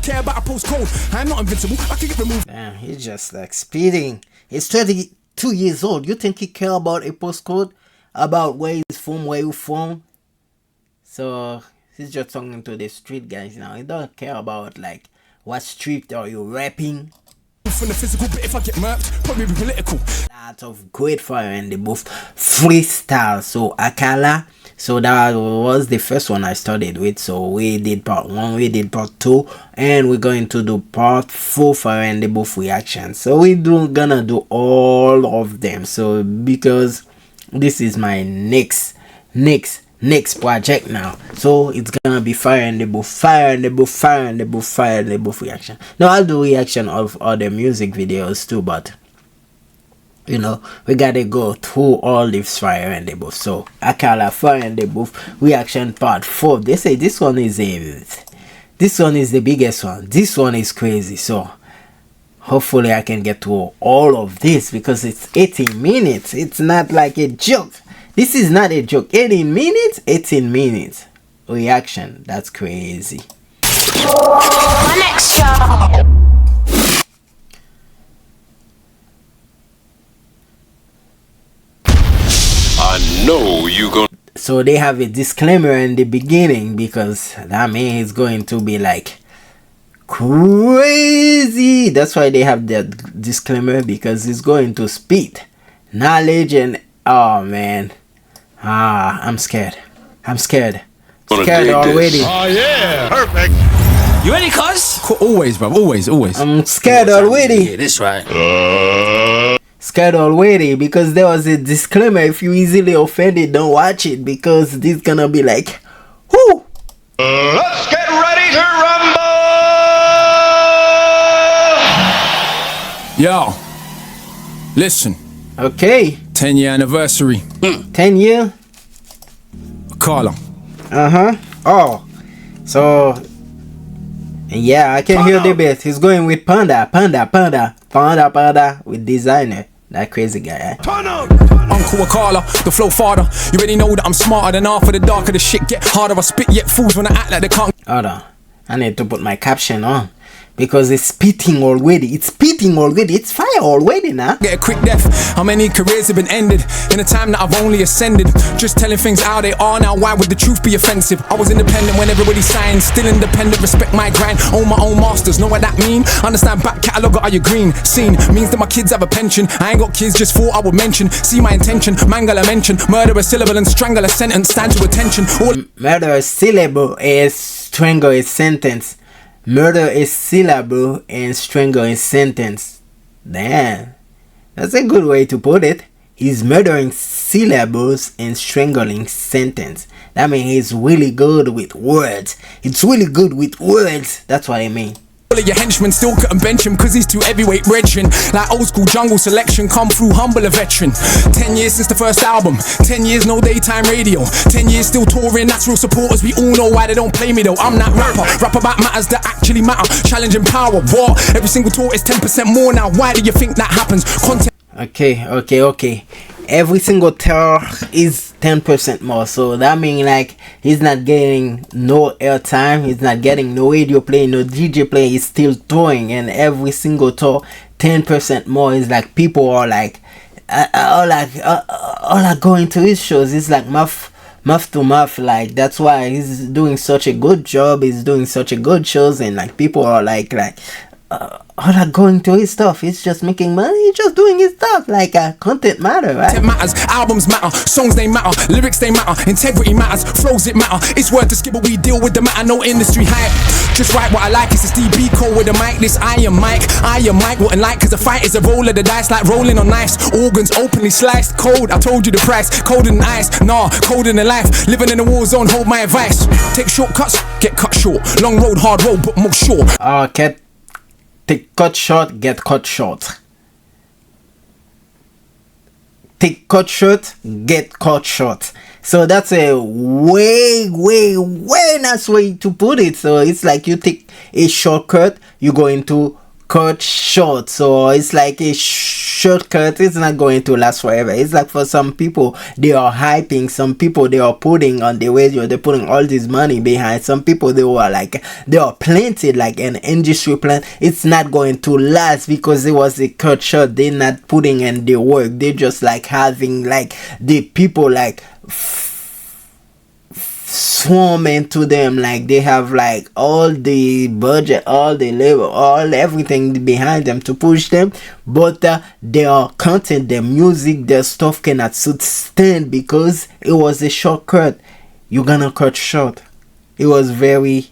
care about a postcode. I'm not invincible, I can get removed. Damn, he's just like speeding. He's 32 years old. You think he care about a postcode? About where he's from, where you from? So he's just talking to the street guys now. He don't care about like what street are you rapping. From the physical, but if I get murked, probably be political. Lot of great fire in the booth. Freestyle. So Akala. So that was the first one I started with. So we did part 1, we did part 2, and we're going to do part 4 fire in the booth reaction. So we're gonna do all of them. So because this is my next project now, so it's gonna be fire in the booth, fire in the booth, fire in the booth, fire in the booth reaction. Now I'll do reaction of other music videos too, but you know, we gotta go through all this fire in the booth. So Akala fire in the booth reaction part 4. They say this one is the biggest one. This one is crazy. So hopefully I can get to all of this because it's 18 minutes. It's not like a joke. This is not a joke. 18 minutes reaction. That's crazy. My next job. I know you gonna. So they have a disclaimer in the beginning because that means it's going to be like crazy. That's why they have that disclaimer, because it's going to speed knowledge. And oh man, I'm scared already. Oh yeah, perfect. You ready, cuz? Always, bro. Always. I'm scared already. Yeah, this right. Scared already because there was a disclaimer. If you easily offended, don't watch it because this gonna be like, whoo. Let's get ready to rumble. Yo, listen. Okay. 10-year anniversary. 10 year. Akala. Oh, so yeah, I can hear the beat. He's going with Panda with designer. That crazy guy. Eh? Uncle Akala, the flow father. You already know that I'm smarter than half of the darker the shit get harder. I spit yet fools when I act like they can't. Hold on, I need to put my caption on because it's spitting already. It's fire already now. Get a quick death. How many careers have been ended in a time that I've only ascended? Just telling things how they are now. Why would the truth be offensive? I was independent when everybody signed. Still independent, respect my grind. Own my own masters, know what that mean? Understand back catalogue, are you green? Seen means that my kids have a pension. I ain't got kids, just thought I would mention. See my intention, mangle a mention. Murder a syllable and strangle a sentence. Stand to attention. Murder a syllable is strangle a sentence. Murder is syllable and strangle is sentence. Damn, that's a good way to put it. He's murdering syllables and strangling sentence. That means he's really good with words. It's really good with words. That's what I mean. All of your henchmen still couldn't bench him cause he's too heavyweight brethren. Like old school jungle selection, come through humble a veteran. 10 years since the first album, 10 years no daytime radio, 10 years still touring, that's real supporters. We all know why they don't play me though. I'm that rapper, rap about matters that actually matter. Challenging power, what? Every single tour is 10% more now. Why do you think that happens? Content. Okay. Every single tour is 10% more. So that means like he's not getting no airtime, he's not getting no radio play, no DJ play, he's still touring, and every single tour 10% more is like people are like all are going to his shows. It's like mouth to mouth, like that's why he's doing such a good job, he's doing such a good shows, and like people are like all are going to his stuff. He's just making money, he's just doing his stuff. Like content matter, right? Content matters, albums matter, songs they matter, lyrics they matter, integrity matters, flows it matter. It's worth the skip, but we deal with the matter, no industry hype. Just write what I like, it's a DB code with a mic. This I am Mike, wouldn't like, cause the fight is a roll of the dice, like rolling on ice. Organs openly sliced, cold, I told you the price. Colder than ice, nah, colder than life. Living in a war zone, hold my advice. Take shortcuts, get cut short. Long road, hard road, but more sure. Take cut short, get cut short. Take cut short, get cut short. So that's a way nice way to put it. So it's like you take a shortcut, you go into cut short. So it's like a shortcut. It's not going to last forever. It's like for some people they are hyping, some people they are putting on the radio, they're putting all this money behind. Some people they are planted like an industry plant. It's not going to last because it was a cut short. They're not putting in the work. They just like having like the people like swarm into them, like they have like all the budget, all the labor, all everything behind them to push them, but their content, their music, their stuff cannot sustain because it was a shortcut. You're gonna cut short. It's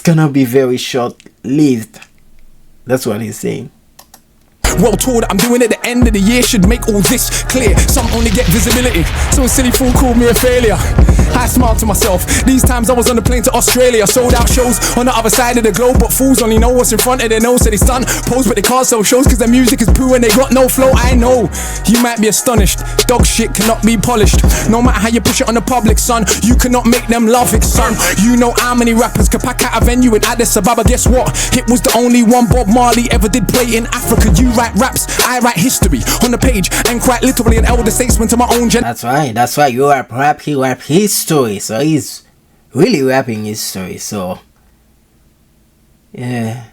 gonna be very short lived. That's what he's saying. World tour that I'm doing at the end of the year should make all this clear. Some only get visibility, so a silly fool called me a failure. I smiled to myself. These times I was on the plane to Australia, sold out shows on the other side of the globe, but fools only know what's in front of their nose. So they stunt, pose, but they can't sell shows because their music is poo and they got no flow. I know, you might be astonished. Dog shit cannot be polished. No matter how you push it on the public, son, you cannot make them love it, son. You know how many rappers could pack out a venue in Addis Ababa. Guess what? It was the only one Bob Marley ever did play in Africa. You write raps, I write history on the page, and quite literally an elder statesman to my own generation. That's why you rap, he rap his story. So he's really rapping his story. So yeah,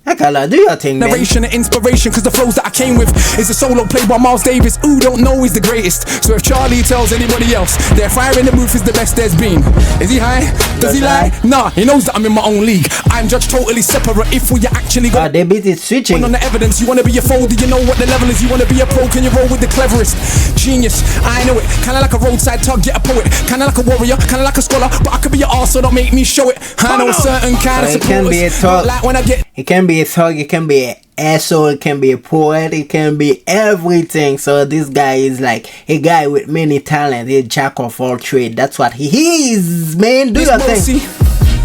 Akala, do your thing, man. Narration and inspiration, cause the flows that I came with is a solo played by Miles Davis. Who don't know he's the greatest. So if Charlie tells anybody else their fire in the booth is the best there's been, is he high? Does he lie? Nah, he knows that I'm in my own league. I'm judged totally separate. If we actually got they beat it switching on the evidence, you wanna be a fool, do you know what the level is? You wanna be a pro, can you roll with the cleverest? Genius, I know it. Kinda like a roadside tug, get a poet. Kinda like a warrior, kinda like a scholar, but I could be an arse, so don't make me show it. I know a certain kind of supporters. Like when I get, it can be a thug, it can be an asshole, it can be a poet, it can be everything. So this guy is like a guy with many talent. He's jack of all trade. That's what he is, man. Do your thing.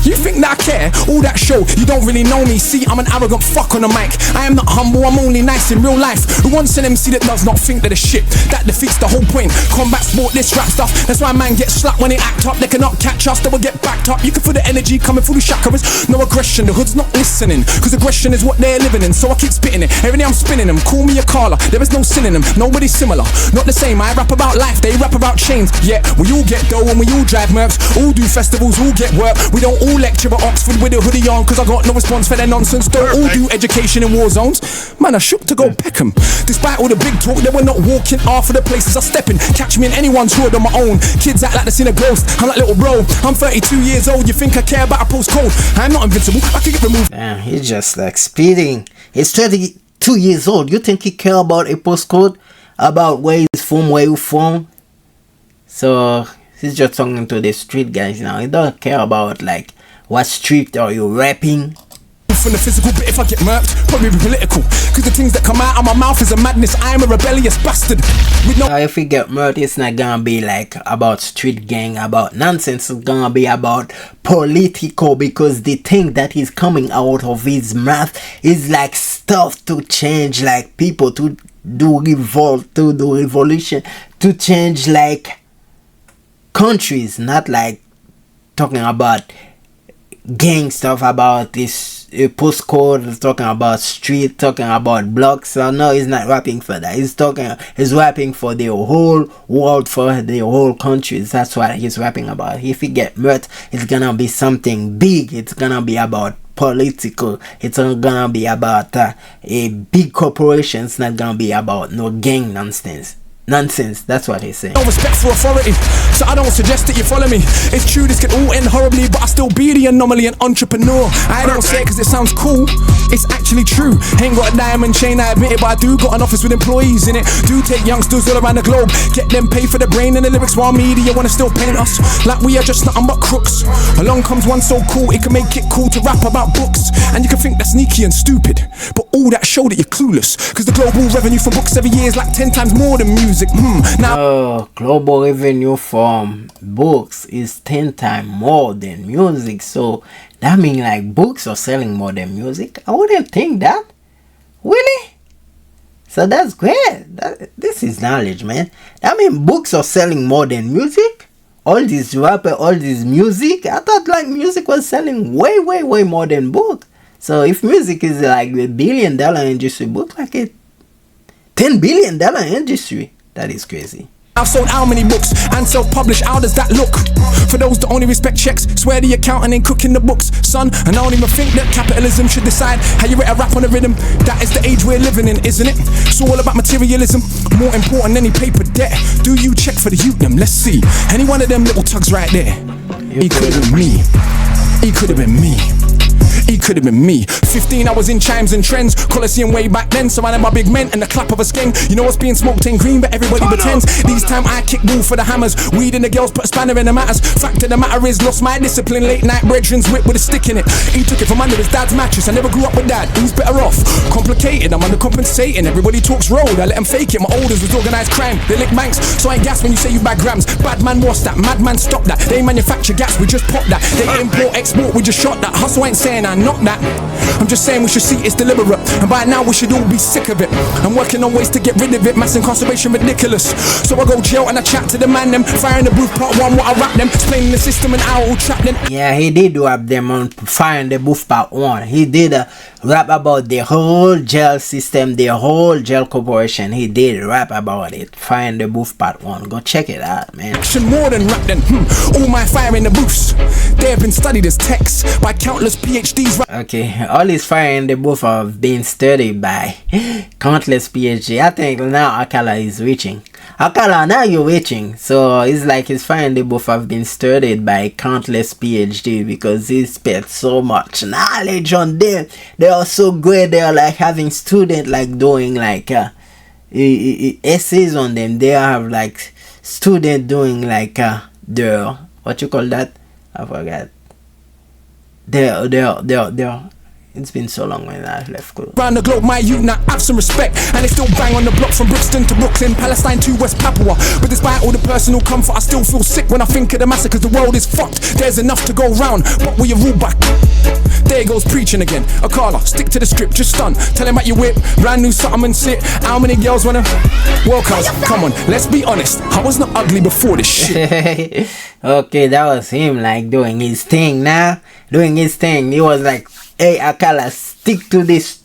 You think that I care? All that show, you don't really know me. See, I'm an arrogant fuck on the mic. I am not humble, I'm only nice in real life. Who wants an MC that does not think that a shit? That defeats the whole point. Combat sport, this rap stuff. That's why man gets slapped when they act up. They cannot catch us, they will get backed up. You can feel the energy coming through the chakras. No aggression, the hood's not listening, cause aggression is what they're living in. So I keep spitting it, every day I'm spinning them. Call me Akala, there is no synonym. Nobody's similar, not the same. I rap about life, they rap about chains. Yeah, we all get dough and we all drive mercs. All do festivals, all get work. We don't all lecture at Oxford with a hoodie on, cause I got no response for their nonsense. Don't all do education in war zones. Man, I shook to go Peckham. Despite all the big talk, they were not walking half of the places I step in. Catch me in anyone's hood on my own. Kids act like they seen a ghost. I'm like, little bro, I'm 32 years old. You think I care about a postcode? I'm not invincible, I can get removed. Damn, he's just like speeding. He's 32 years old. You think he care about a postcode? About where he's from, where you from? So he's just talking to the street guys now. He don't care about like what street are you rapping? From the physical, but if I get murked, probably be political. Cause the things that come out of my mouth is a madness. I am a rebellious bastard. With no if we get murked, it's not gonna be like about street gang, about nonsense. It's gonna be about political, because the thing that is coming out of his mouth is like stuff to change, like people to do revolt, to do revolution, to change like countries, not like talking about gang stuff, about this postcode, talking about street, talking about blocks. So no, he's not rapping for that. He's rapping for the whole world, for the whole countries. That's what he's rapping about. If he get murked, it's gonna be something big. It's gonna be about political. It's not gonna be about a big corporation. It's not gonna be about no gang nonsense. That's what he's saying. No respect for authority, so I don't suggest that you follow me. It's true this can all end horribly, but I still be the anomaly, an entrepreneur. I don't say it cause it sounds cool, it's actually true. Ain't got a diamond chain, I admit it, but I do got an office with employees in it. Do take youngsters all around the globe, get them paid for the brain and the lyrics, while media wanna still paint us like we are just nothing but crooks. Along comes one so cool, it can make it cool to rap about books. And you can think that's sneaky and stupid, but all that show that you're clueless. Cause the global revenue from books every year is like 10 times more than music. Now global revenue from books is 10 times more than music. So that means like books are selling more than music. I wouldn't think that. Really? So that's great. This is knowledge, man. That means books are selling more than music. All this rapper, all this music. I thought like music was selling way more than book. So if music is like the $1 billion industry, book like a $10 billion industry. That is crazy. I've sold how many books and self-published, how does that look? For those that only respect checks, swear the accountant ain't cooking the books. Son, and I don't even think that capitalism should decide how you rate a rap on a rhythm. That is the age we're living in, isn't it? It's all about materialism, more important than any paper debt. Do you check for the youth them? Let's see. Any one of them little tugs right there. He could have been me. He could have been me. He could have been me. 15, I was in chimes and trends. Coliseum way back then, surrounded by big men and the clap of a skeng. You know what's being smoked ain't green, but everybody pretends. These time I kick ball for the hammers. Weed in the girls, put a spanner in the matters. Fact of the matter is, lost my discipline. Late night brethren's whip with a stick in it. He took it from under his dad's mattress. I never grew up with dad. Who's better off? Complicated, I'm undercompensating. Everybody talks road, I let them fake it. My olders was organised crime. They lick banks, so I ain't gas when you say you bag grams. Bad man, what's that? Madman, stop that. They manufacture gas, we just pop that. They import, export, we just shot that. Hustle ain't saying I not that. I'm just saying we should see it's deliberate, and by now we should all be sick of it. I'm working on ways to get rid of it. Mass incarceration ridiculous. So I go jail and I chat to the man them. Fire in the booth part 1, what I rap them. Explaining the system and how I will trap them. Yeah, he did rap them on Fire in the Booth part 1. He did rap about the whole jail system, the whole jail corporation. He did rap about it. Fire in the Booth part 1. Go check it out, man. Action more than rap then. All my fire in the booths, they have been studied as texts by countless PhDs. Okay, all his Fire in the Booth have been studied by countless PhD. I think now Akala is reaching. Akala, now you're reaching. So it's like his Fire in the Booth have been studied by countless PhD because he spent so much knowledge on them. They are so great. They are like having students like doing like essays on them. They have like student doing like the what you call that? I forgot. They're it's been so long when I left school. Round the globe, my youth now have some respect, and they still bang on the block from Brixton to Brooklyn, Palestine to West Papua. But despite all the personal comfort, I still feel sick when I think of the massacres. The world is fucked. There's enough to go round, but will you rule back? There goes preaching again. Akala, stick to the script, just stun. Tell him about your whip, brand new something and sit. How many girls wanna? Well, cuz, come on, let's be honest. I was not ugly before this shit. Okay, that was him like doing his thing now. Doing his thing. He was like, hey Akala, stick to this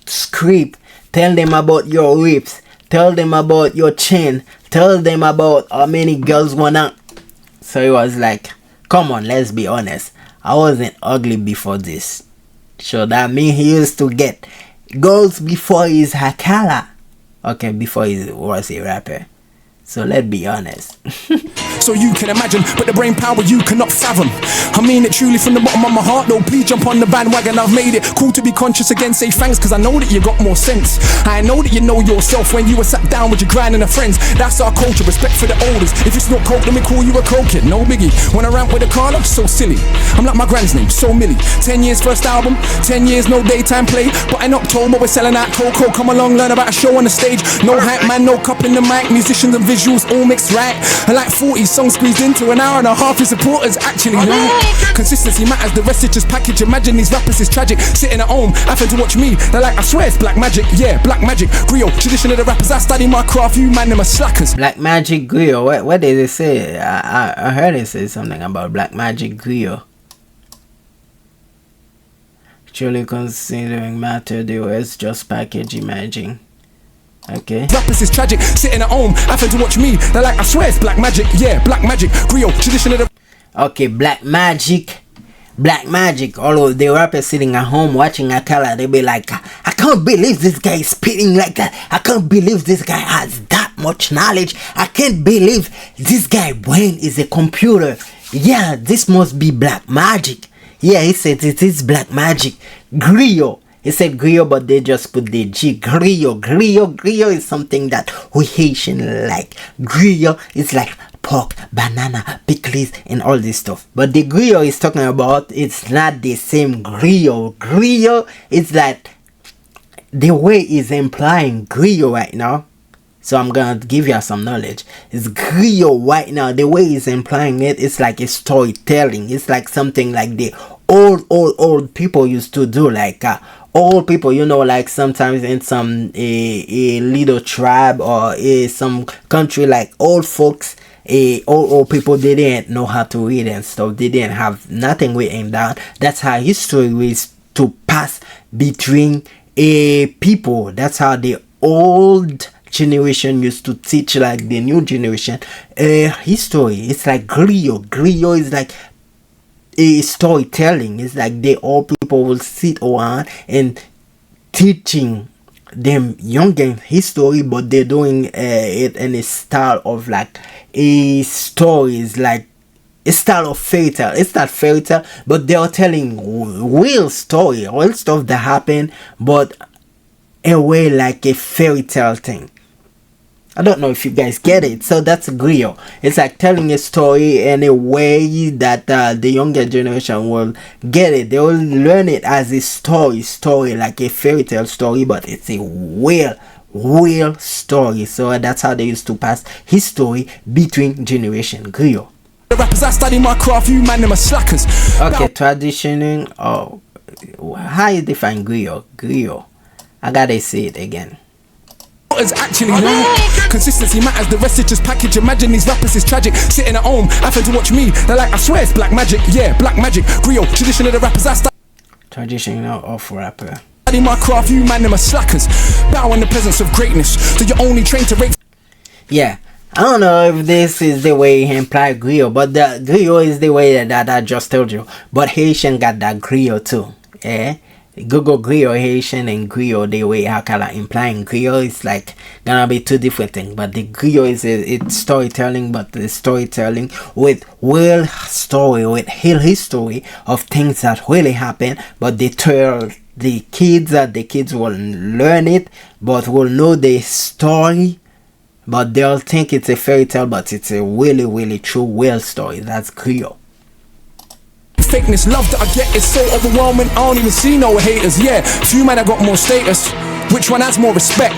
script. Tell them about your whips. Tell them about your chin. Tell them about how many girls wanna. So he was like, come on, let's be honest. I wasn't ugly before this. So that means he used to get girls before he's Akala. Okay, before he was a rapper. So let's be honest. So you can imagine, but the brain power you cannot fathom. I mean it truly from the bottom of my heart, though. Please jump on the bandwagon, I've made it. Cool to be conscious again, say thanks, cause I know that you got more sense. I know that you know yourself when you were sat down with your grind and the friends. That's our culture, respect for the elders. If it's not coke, let me call you a coke kid, no biggie. When I rant with a Akala, so silly. I'm like my grand's name, so Millie. 10 years first album, 10 years no daytime play. But in October we're selling out cocoa. Come along, learn about a show on the stage. No hype man, no cup in the mic. Musicians and visuals all mixed right. I like 40 songs squeezed into an hour and a half. His supporters actually like. Consistency matters, the rest is just package. Imagine these rappers is tragic. Sitting at home, having to watch me. They're like, I swear it's black magic. Yeah, black magic. Griot, tradition of the rappers. I study my craft. You man, them are slackers. Black magic griot. What did they say? I heard it say something about black magic griot. Truly considering matter, the words just package imagine. Okay. Rappers is tragic, sitting at home, having to watch me. They're like, I swear it's black magic. Yeah, black magic. Griot, tradition of the. Okay, black magic. Black magic. All of the rappers sitting at home watching Akala, they be like, I can't believe this guy is spitting like that. I can't believe this guy has that much knowledge. I can't believe this guy brain is a computer. Yeah, this must be black magic. Yeah, he said it is black magic. Griot. He said griot, but they just put the G. Griot is something that we Haitian like. Griot is like pork, banana, pickles, and all this stuff. But the griot is talking about, it's not the same griot. Griot is like the way is implying griot right now. So I'm gonna give you some knowledge. It's griot right now. The way it's implying it, it's like a storytelling. It's like something like the old people used to do, like old people, you know, like sometimes in some a little tribe or some country, like old folks, old people, they didn't know how to read and stuff. They didn't have nothing written down. That's how history is to pass pass between people. That's how the old generation used to teach like the new generation history. It's like griot is like a storytelling. It's like the old people will sit around and teaching them younger history, but they're doing it in a style of like a stories, like a style of fairy tale. It's not fairy tale, but they are telling real story, real stuff that happened, but a way like a fairy tale thing. I don't know if you guys get it. So that's griot. It's like telling a story in a way that the younger generation will get it. They will learn it as a story like a fairy tale story, but it's a real story. So that's how they used to pass history between generation. Griot. The rappers I study my craft, you man them are slackers. Okay, transitioning. Oh, how you define griot? Griot. I gotta say it again. Is actually long. Consistency matters, the rest is just package. Imagine these rappers is tragic, sitting at home, having to watch me. They're like, I swear it's black magic. Yeah, black magic. Griot, tradition of the rappers I study. Tradition of rapper. Study my craft, you man them are slackers. Bow in the presence of greatness. So you're only trained to rate. Yeah, I don't know if this is the way he implied griot, but the griot is the way that I just told you. But Haitian got that griot too. Yeah. Google griot Haitian and griot the way Akala implying griot is like gonna be two different things. But the griot is it's storytelling, but the storytelling with real story, with real history of things that really happened. But they tell the kids that the kids will learn it, but will know the story. But they'll think it's a fairy tale, but it's a really true real story. That's griot. Fakeness, love that I get is so overwhelming. I don't even see no haters. Yeah, few man I got more status. Which one has more respect?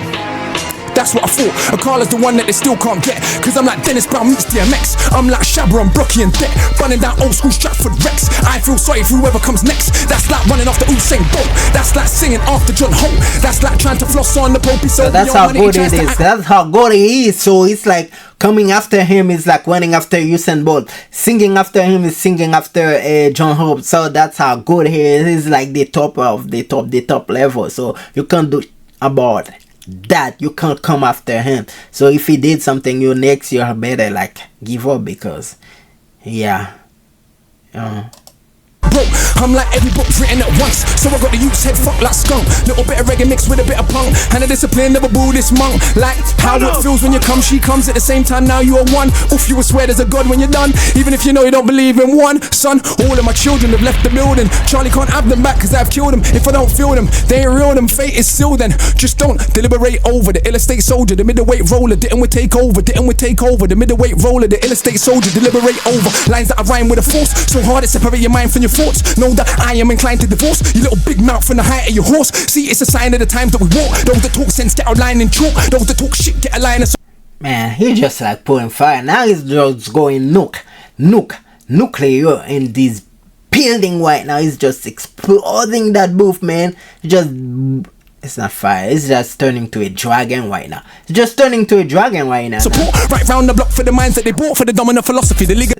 That's what I thought. Akala's the one that they still can't get. Cause I'm like Dennis Brown meets DMX. I'm like Shabba and Brocky and Deck. Running down old school Stratford Rex. I feel sorry for whoever comes next. That's like running off the Usain Bolt. That's like singing after John Holt. That's like trying to floss on the Pope. So that's how good it is. That's how good he is. So it's like coming after him is like running after Usain Bolt. Singing after him is singing after John Hope. So that's how good he is. He's like the top of the top level. So you can't do about that. You can't come after him. So if he did something, you next year better like give up, because yeah. Bro, I'm like every book written at once. So I got the youth's head fucked like skunk. Little bit of reggae mixed with a bit of punk. And a discipline of a Buddhist monk. Like how it feels when you come, she comes at the same time. Now you are one. Oof, you will swear there's a God when you're done. Even if you know you don't believe in one. Son, all of my children have left the building. Charlie can't have them back cause I've killed them. If I don't feel them, they ain't real, them fate is sealed then. Just don't deliberate over the ill estate soldier. The middleweight roller, didn't we take over? Didn't we take over? The middleweight roller, the ill estate soldier. Deliberate over lines that I rhyme with a force. So hard it separate your mind from your thoughts. Know that I am inclined to divorce your little big mouth from the height of your horse. See, it's a sign of the times that we walk. Those that talk sense get a line in chalk. Those that talk shit get a line of. Man, he just like putting fire. Now he's just going nuclear in this building right now. He's just exploding that booth, man. It's not fire, it's just turning to a dragon right now. It's just turning to a dragon right now. Support right round the block for the minds that they bought for the dominant philosophy. The league.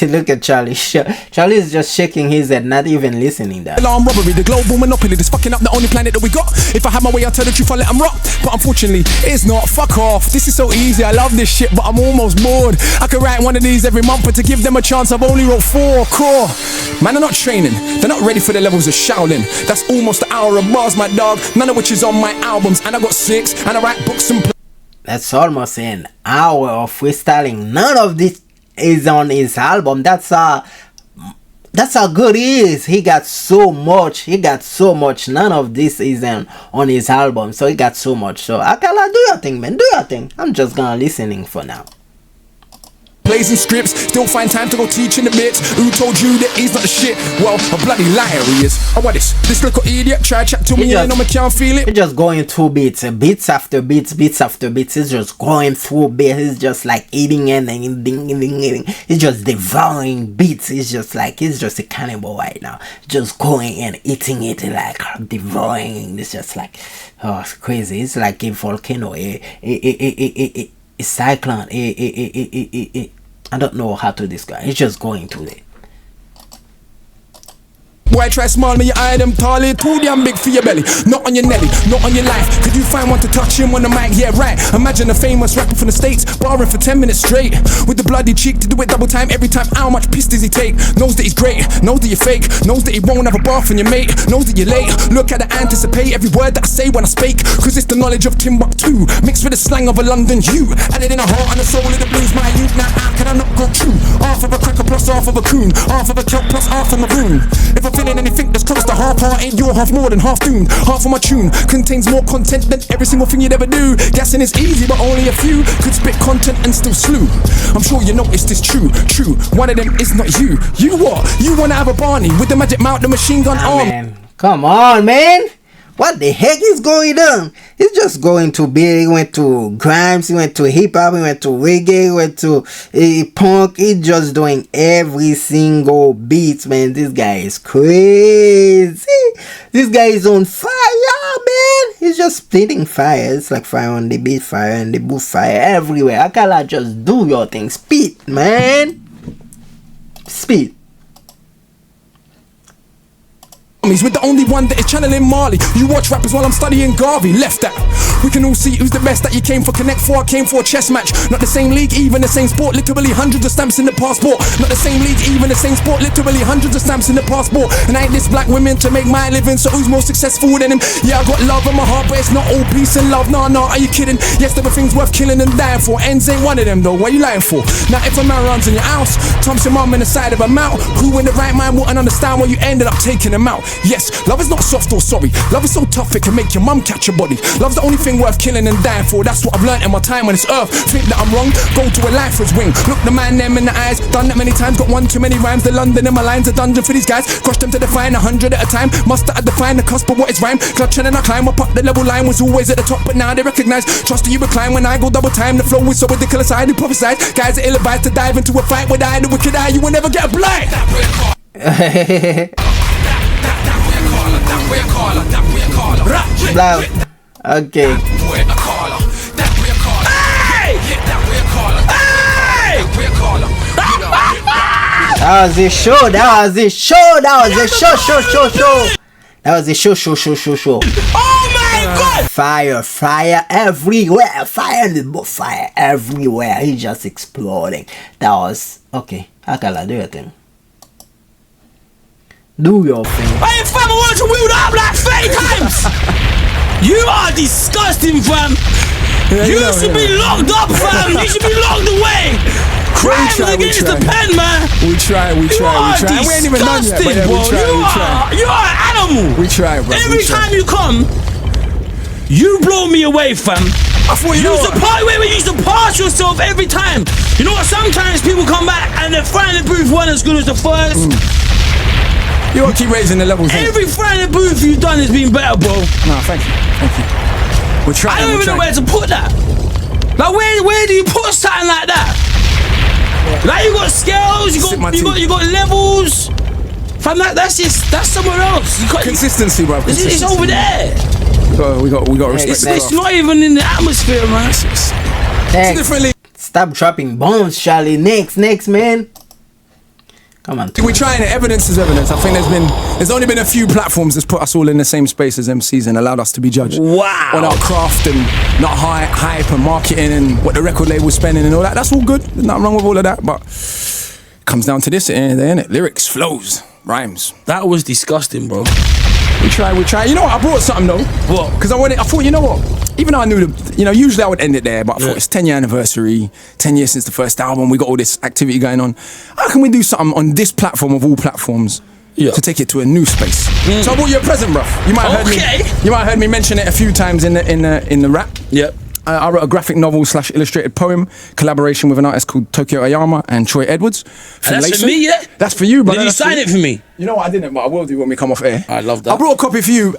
Look at Charlie. Charlie is just shaking his head, not even listening. That alarm robbery, the global monopoly that's fucking up the only planet that we got. If I have my way, I'll tell the truth, I let them rock. But unfortunately, it's not. Fuck off. This is so easy. I love this shit, but I'm almost bored. I could write one of these every month, but to give them a chance, I've only wrote 4 core. Man, they're not training. They're not ready for the levels of Shaolin. That's almost an hour of bars, my dog. None of which is on my albums, and I got 6, and I write books and. That's almost an hour of freestyling. None of this is on his album. That's how good he is. He got so much. None of this is on his album. So he got so much. So Akala, do your thing, man. Do your thing. I'm just gonna listening for now. Blazing scripts, still find time to go teach in the bits. Who told you that he's not the shit? Well, a bloody liar he is. Oh, what this little idiot try chat to me, and I can't feel it. He's just going through beats, beats after beats. He's just going through beats. He's just like eating and eating. He's just devouring beats. He's just a cannibal right now. Just going and eating it, like devouring. It's just like, oh, it's crazy. It's like a volcano, a cyclone, I don't know how to describe. It's just going through it. Boy, try smile me, your eye them tall, too damn big for your belly. Not on your Nelly, not on your life. Could you find one to touch him on the mic? Yeah, right. Imagine a famous rapper from the States, barring for 10 minutes straight. With the bloody cheek to do it double time every time. How much piss does he take? Knows that he's great, knows that you're fake, knows that he won't have a bath on your mate, knows that you're late. Look at the anticipate every word that I say when I speak. Cause it's the knowledge of Timbuktu, mixed with the slang of a London Jew. Added in the heart and the soul of the blues, my youth. Now how can I not go true? Half of a cracker plus half of a coon, half of a kelp plus half of a maroon. If I'm feeling anything that's close to half heart, ain't your half more than half doomed. Half of my tune contains more content than every single thing you'd ever do. Guessing is easy, but only a few could spit content and still slew. I'm sure you noticed this true. One of them is not you. You what? You wanna have a Barney with the magic mount, the machine gun arm. Man, come on, man. What the heck is going on? He's just going to big. He went to grime, he went to hip hop, he went to reggae, he went to punk. He's just doing every single beat, man. This guy is crazy. This guy is on fire, man. He's just spitting fire. It's like fire on the beat, fire on the booth, fire everywhere. Akala, just do your thing. Spit, man. Spit. He's with the only one that is channeling Marley. You watch rappers while I'm studying Garvey. Left that. We can all see who's the best that you came for. Connect 4, I came for a chess match. Not the same league, even the same sport. Literally hundreds of stamps in the passport. Not the same league, even the same sport. Literally hundreds of stamps in the passport. And I ain't this black women to make my living. So who's more successful than him? Yeah, I got love in my heart, but it's not all peace and love. Nah, are you kidding? Yes, there were things worth killing and dying for. Ends ain't one of them though. What you lying for? Now if a man runs in your house, Tom's your mum in the side of a mouth. Who in the right mind wouldn't understand why you ended up taking him out? Yes, love is not soft or sorry. Love is so tough it can make your mum catch your body. Love's the only thing worth killing and dying for. That's what I've learned in my time on this earth. Think that I'm wrong? Go to a lifer's wing. Look the man them in the eyes. Done that many times. Got one too many rhymes. The London in my lines. A dungeon for these guys. Crush them to define 100 at a time. Must have defined the cusp of what is rhyme. Clutching and I climb up the level line. Was always at the top, but now they recognize. Trust that you recline when I go double time. The flow is so ridiculous. I do prophesize. Guys are ill-advised to dive into a fight with I, the wicked eye. You will never get a blind. Loud. Okay. That was a show. That was a show. That was a show. That was a show. Oh my God! Fire everywhere. Fire in the book. Fire everywhere. He's just exploding. That was okay. Akala, do your thing. Do your thing. Hey fam, I want to wheel up like 30 times. You are disgusting, fam. You should be locked up, fam. You should be locked away. Crime against the pen, man. We try. We ain't even done yet, but yeah, we try. You are an animal. We try, bro. Every time you come, you blow me away, fam. I thought you used to pass yourself every time. You know what? Sometimes people come back and the final booth weren't as good as the first. You gotta keep raising the levels. Every final booth you've done has been better, bro. No, thank you. We're trying. I don't even know where to put that. Like where do you put something like that? Like you got scales, you got levels. Fam, that's somewhere else. You got consistency, bro. It's over there. We got respect. It's not even in the atmosphere, man. Differently. Stop dropping bombs, Charlie. Next, man. Come on. We're trying it. Evidence is evidence. I think there's only been a few platforms that's put us all in the same space as MCs and allowed us to be judged. Wow. On our craft and not hype and marketing and what the record label's spending and all that. That's all good. There's nothing wrong with all of that. But it comes down to this, innit? Lyrics, flows, rhymes. That was disgusting, bro. We try. You know what? I brought something though. What? Because I thought, you know what? Even though I knew usually I would end it there, but I thought it's 10-year anniversary, 10 years since the first album, we got all this activity going on. How can we do something on this platform of all platforms to take it to a new space? So I brought you a present, bruv. You might have heard me mention it a few times in the rap. Yep. I wrote a graphic novel / illustrated poem collaboration with an artist called Tokyo Ayama and Troy Edwards. And that's for me, yeah? That's for you, brother. Did you sign it for me? You know what, I didn't, but I will do when we come off air. I love that. I brought a copy for you.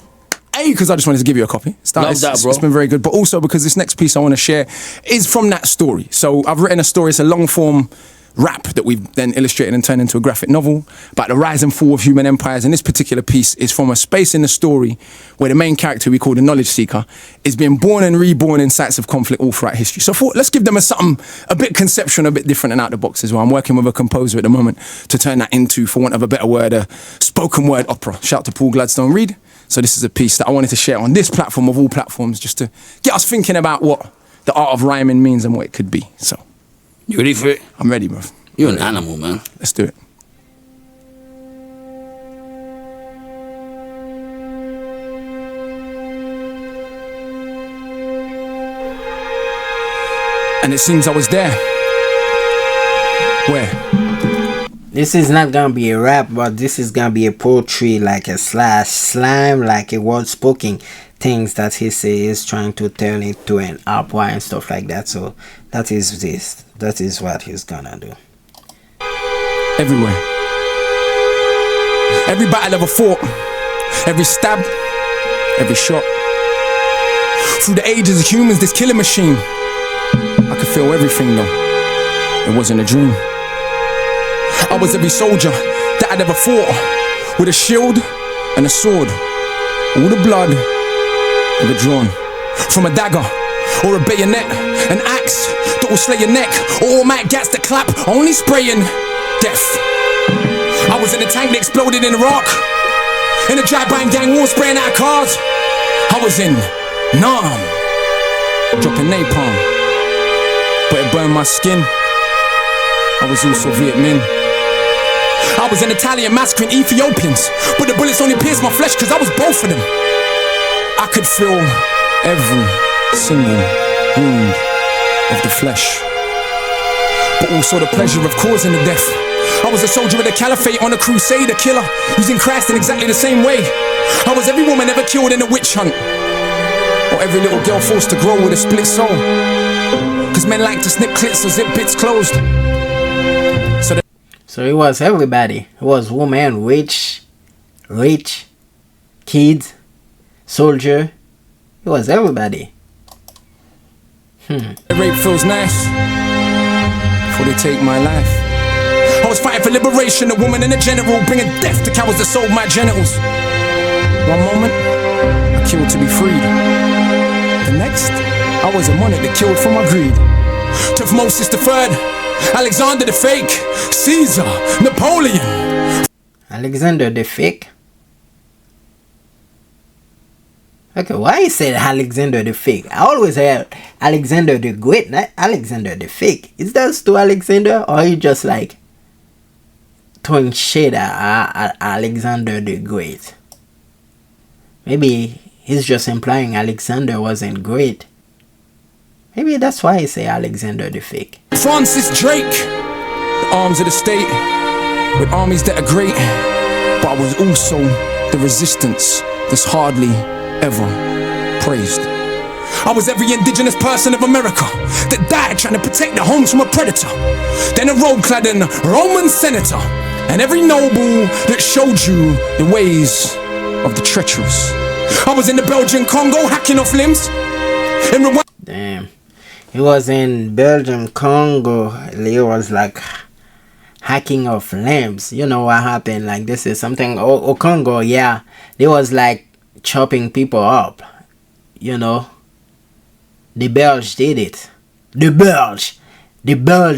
Because I just wanted to give you a copy. Love that, bro. It's been very good. But also because this next piece I want to share is from that story. So I've written a story. It's a long form rap that we've then illustrated and turned into a graphic novel about the rise and fall of human empires. And this particular piece is from a space in the story where the main character, we call the knowledge seeker, is being born and reborn in sites of conflict all throughout history. So I thought, let's give them something a bit conceptual, a bit different and out the box as well. I'm working with a composer at the moment to turn that into, for want of a better word, a spoken word opera. Shout out to Paul Gladstone Reed. So this is a piece that I wanted to share on this platform of all platforms, just to get us thinking about what the art of rhyming means and what it could be. So, You ready for it? I'm ready, bro. You're an animal, man. Let's do it. And it seems I was there. Where? This is not gonna be a rap, but this is gonna be a poetry, like a slam, like a word spoken things that he says, trying to turn it to an opera and stuff like that. So that is this. That is what he's gonna do. Everywhere. Every battle ever fought, every stab, every shot. Through the ages of humans, this killing machine. I could feel everything though. It wasn't a dream. I was every soldier that I'd ever fought, with a shield and a sword. All the blood ever drawn from a dagger or a bayonet, an axe that will slay your neck, or automatic gats that clap, only spraying death. I was in a tank that exploded in Iraq, in a drive-by gang war spraying out cars. I was in Nam, dropping napalm, but it burned my skin. I was also Viet Minh. I was an Italian massacring Ethiopians, but the bullets only pierced my flesh cause I was both of them. I could feel every single wound of the flesh, but also the pleasure of causing the death. I was a soldier of the caliphate on a crusade, a killer, using Christ in exactly the same way. I was every woman ever killed in a witch hunt, or every little girl forced to grow with a split soul, cause men like to snip clits or zip bits closed. So it was everybody. It was woman, rich, kids, soldier. It was everybody. The rape feels nice before they take my life. I was fighting for liberation, a woman and a general, bringing death to cowards that sold my genitals. One moment, I killed to be freed. The next, I was a monarch that killed for my greed. Tutmosis III, Alexander the Fake, Caesar, Napoleon. Alexander the Fake? Okay, why you said Alexander the Fake? I always heard Alexander the Great, not Alexander the Fake. Is that to Alexander, or are you just like throwing shade at Alexander the Great? Maybe he's just implying Alexander wasn't great. Maybe that's why he say Alexander the Fake. Francis Drake, the arms of the state, with armies that are great, but I was also the resistance that's hardly ever praised. I was every indigenous person of America that died trying to protect their homes from a predator. Then a robe-cladding Roman senator, and every noble that showed you the ways of the treacherous. I was in the Belgian Congo hacking off limbs. In Rwanda. Damn. He was in Belgium, Congo. He was like hacking off limbs. You know what happened? Like this is something. Oh, Congo, yeah. They was like chopping people up. You know. The Belge did it. The Belge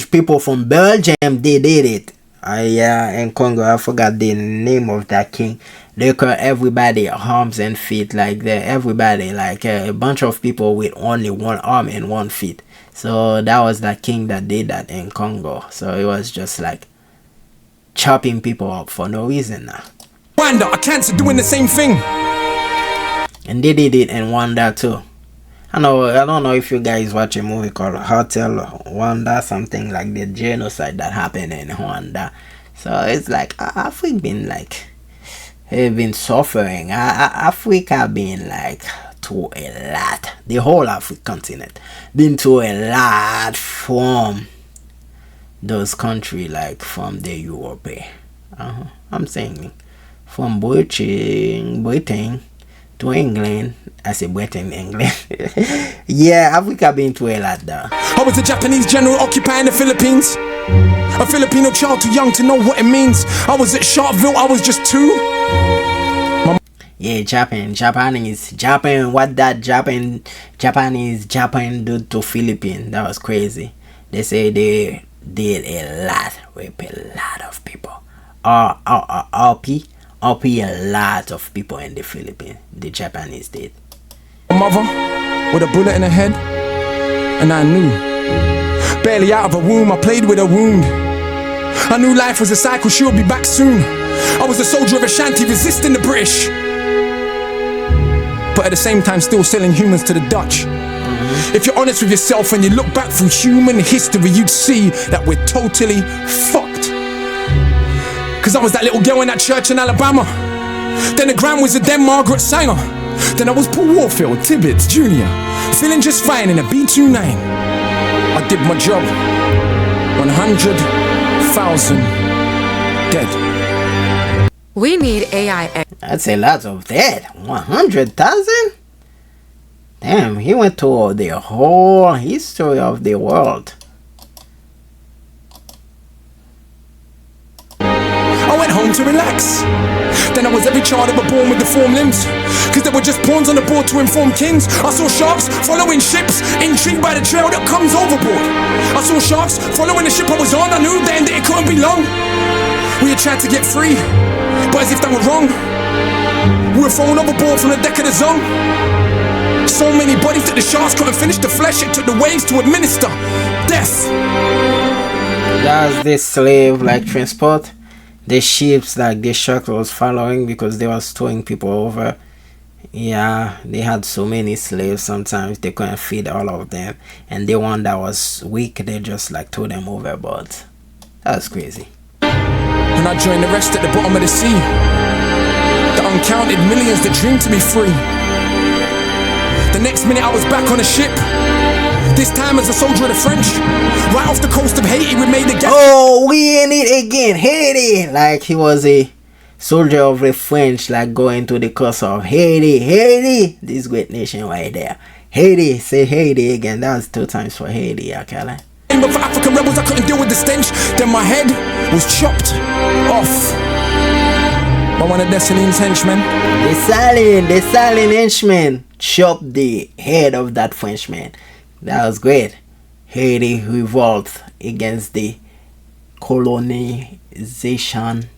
people from Belgium, they did it. Yeah, in Congo, I forgot the name of that king. They cut everybody arms and feet, like everybody, like a bunch of people with only one arm and one feet. So that was that king that did that in Congo. So it was just like chopping people up for no reason now. Rwanda, a cancer doing the same thing. And they did it in Rwanda too. I don't know if you guys watch a movie called Hotel Rwanda, something like the genocide that happened in Rwanda. So it's like Africa been suffering. Africa been like to a lot. The whole African continent been to a lot from those countries, like from the Europe. I'm saying from Britain to England. I say Britain, England. Yeah, Africa been to a lot though. I was a Japanese general occupying the Philippines. A Filipino child too young to know what it means. I was at Sharpeville, I was just 2. Yeah, Japan. What that Japanese do to Philippines? That was crazy. They say they did a lot, rape a lot of people. RP a lot of people in the Philippines. The Japanese did. My mother with a bullet in her head, and I knew. Barely out of a womb, I played with a wound. I knew life was a cycle, she would be back soon. I was a soldier of Ashanti resisting the British, but at the same time still selling humans to the Dutch. If you're honest with yourself and you look back through human history, you'd see that we're totally fucked. Cause I was that little girl in that church in Alabama. Then the Grand Wizard, then Margaret Sanger. Then I was Paul Warfield, Tibbets Jr., feeling just fine in a B29. I did my job. 100,000 dead. We need AI. That's a lot of dead. 100,000? Damn, he went to the whole history of the world. I went home to relax. Then I was every child ever born with deformed limbs. Cause there were just pawns on the board to inform kings. I saw sharks following ships, intrigued by the trail that comes overboard. I saw sharks following the ship I was on. I knew then that it couldn't be long. We had tried to get free, but as if that were wrong, we were thrown overboard from the deck of the Zone. So many bodies that the sharks couldn't finish the flesh. It took the waves to administer death. That's the slave like transport. The ships like the shark was following because they was towing people over. Yeah, they had so many slaves, sometimes they couldn't feed all of them, and the one that was weak, they just like threw them overboard. That was crazy. And I joined the rest at the bottom of the sea, the uncounted millions that dreamed to be free. The next minute I was back on a ship, this time as a soldier of the French. Right off the coast of Haiti, we made the gap. Oh, we in it again, Haiti. Like he was a soldier of the French, like going to the coast of Haiti. This great nation right there. Haiti, say Haiti again. That was 2 times for Haiti, Akala. But for African rebels, I couldn't deal with the stench. Then my head was chopped off by one of Dessaline's henchmen. The Saline henchman chopped the head of that Frenchman. That was great. Haiti revolt against the colonization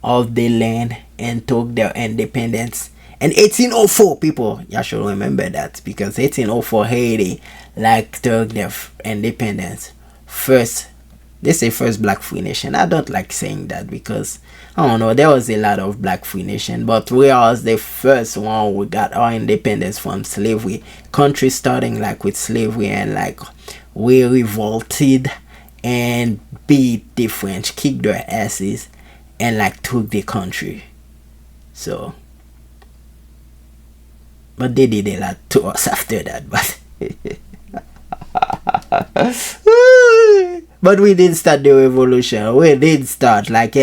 of the land and took their independence. And 1804, people, y'all should remember that, because 1804 Haiti like took their independence. First, they say first black free nation. I don't like saying that because I don't know, there was a lot of black free nation, but we are the first one we got our independence from slavery. Country starting like with slavery, and like we revolted and beat the French, kicked their asses, and like took the country. So, but they did a lot to us after that, but we did start the revolution. We did start like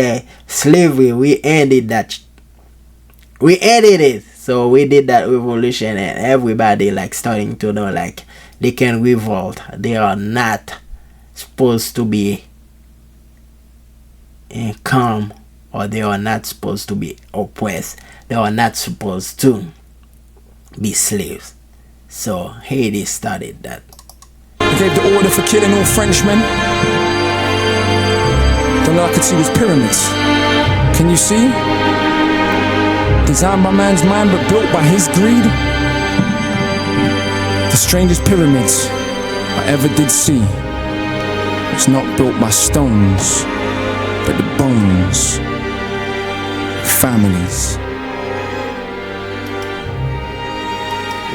slavery. We ended that. We ended it. So we did that revolution, and everybody like starting to know like they can revolt. They are not supposed to be calm, or they are not supposed to be oppressed. They are not supposed to be slaves. So Haiti started that. He gave the order for killing all Frenchmen. Then all I could see was pyramids. Can you see? Designed by man's mind but built by his greed. The strangest pyramids I ever did see. It's not built by stones, but the bones of families.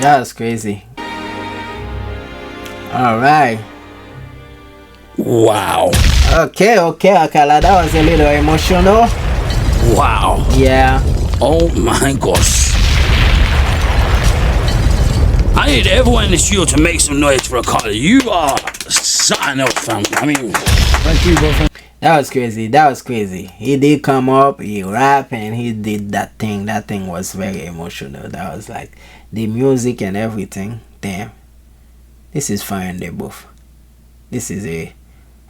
That's crazy. Alright. Wow. Okay, Akala, that was a little emotional. Wow. Yeah. Oh my gosh. I need everyone in the studio to make some noise for Akala. You are something else, fam. I mean, Thank you, brother. That was crazy. He did come up, he rapped, and he did that thing. That thing was very emotional. That was like the music and everything. Damn. This is fire in the booth. This is a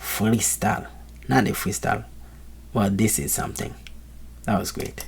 freestyle. not a freestyle, but this is something. That was great.